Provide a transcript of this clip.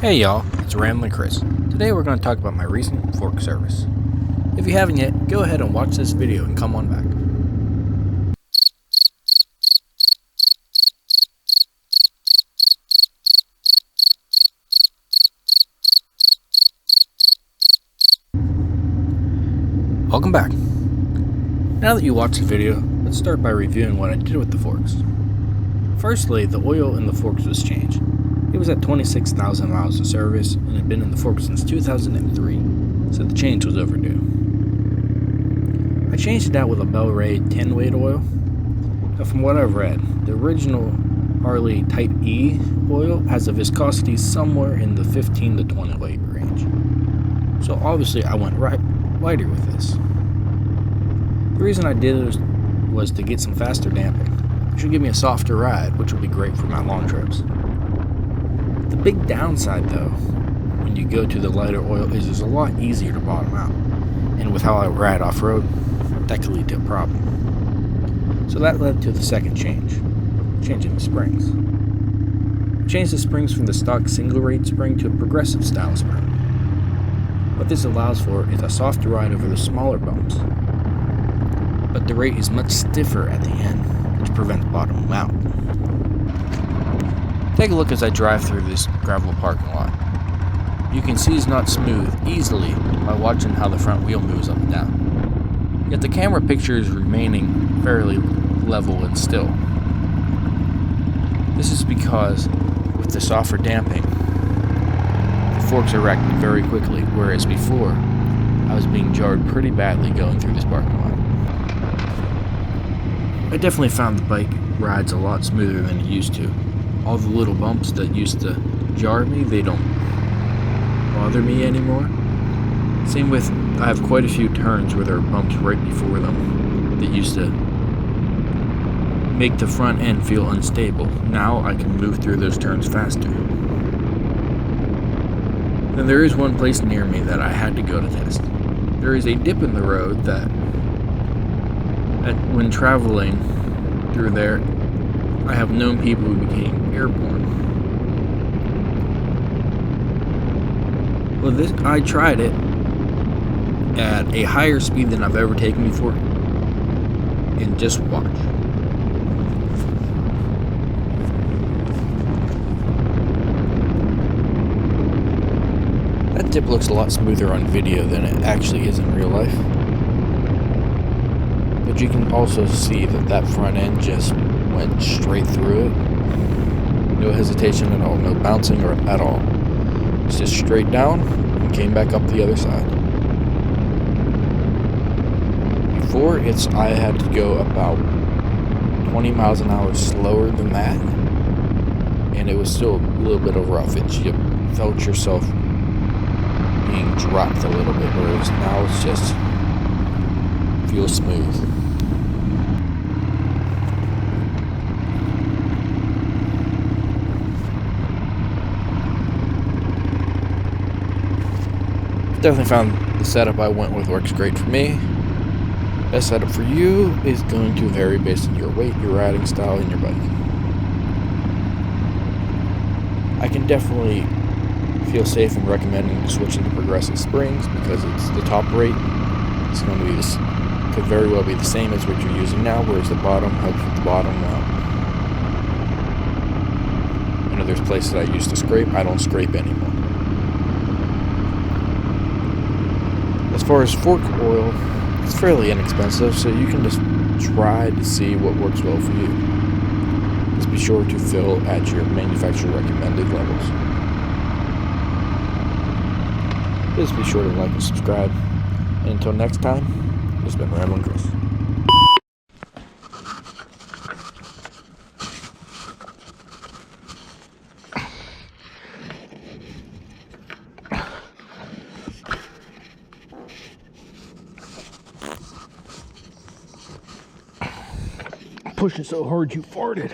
Hey y'all, it's Ramblin Chris. Today we're going to talk about my recent fork service. If you haven't yet, go ahead and watch this video and come on back. Welcome back. Now that you watched the video, let's start by reviewing what I did with the forks. Firstly, the oil in the forks was changed. It was at 26,000 miles of service and had been in the forks since 2003, so the change was overdue. I changed it out with a Bel-Ray 10-weight oil. Now from what I've read, the original Harley Type E oil has a viscosity somewhere in the 15 to 20 weight range. So obviously I went lighter with this. The reason I did it was to get some faster damping. It should give me a softer ride, which would be great for my long trips. The big downside though, when you go to the lighter oil, is it's a lot easier to bottom out. And with how I ride off-road, that could lead to a problem. So that led to the second change, changing the springs. I changed the springs from the stock single rate spring to a progressive style spring. What this allows for is a softer ride over the smaller bumps, but the rate is much stiffer at the end, which prevents bottoming out. Take a look as I drive through this gravel parking lot. You can see it's not smooth easily by watching how the front wheel moves up and down. Yet the camera picture is remaining fairly level and still. This is because with the softer damping, the forks are reacting very quickly, whereas before, I was being jarred pretty badly going through this parking lot. I definitely found the bike rides a lot smoother than it used to. All the little bumps that used to jar me, they don't bother me anymore. Same with, I have quite a few turns where there are bumps right before them that used to make the front end feel unstable. Now I can move through those turns faster. And there is one place near me that I had to go to test. There is a dip in the road that when traveling through there, I have known people who became airborne. Well, I tried it at a higher speed than I've ever taken before, and just watch. That dip looks a lot smoother on video than it actually is in real life. But you can also see that front end just went straight through it. No hesitation at all, no bouncing or at all. It's just straight down and came back up the other side. Before, I had to go about 20 miles an hour slower than that, and it was still a little bit of roughage. You felt yourself being dropped a little bit, whereas now it's just feels smooth. Definitely found the setup I went with works great for me. Best setup for you is going to vary based on your weight, your riding style, and your bike. I can definitely feel safe in recommending switching to progressive springs because it's the top rate. It's going to be this, could very well be the same as what you're using now, whereas the bottom helps with the bottom out. I know there's places I used to scrape, I don't scrape anymore. As far as fork oil, it's fairly inexpensive, so you can just try to see what works well for you. Just be sure to fill at your manufacturer recommended levels. Just be sure to like and subscribe. And until next time, it's been Ramblin Chris. Pushing so hard you farted.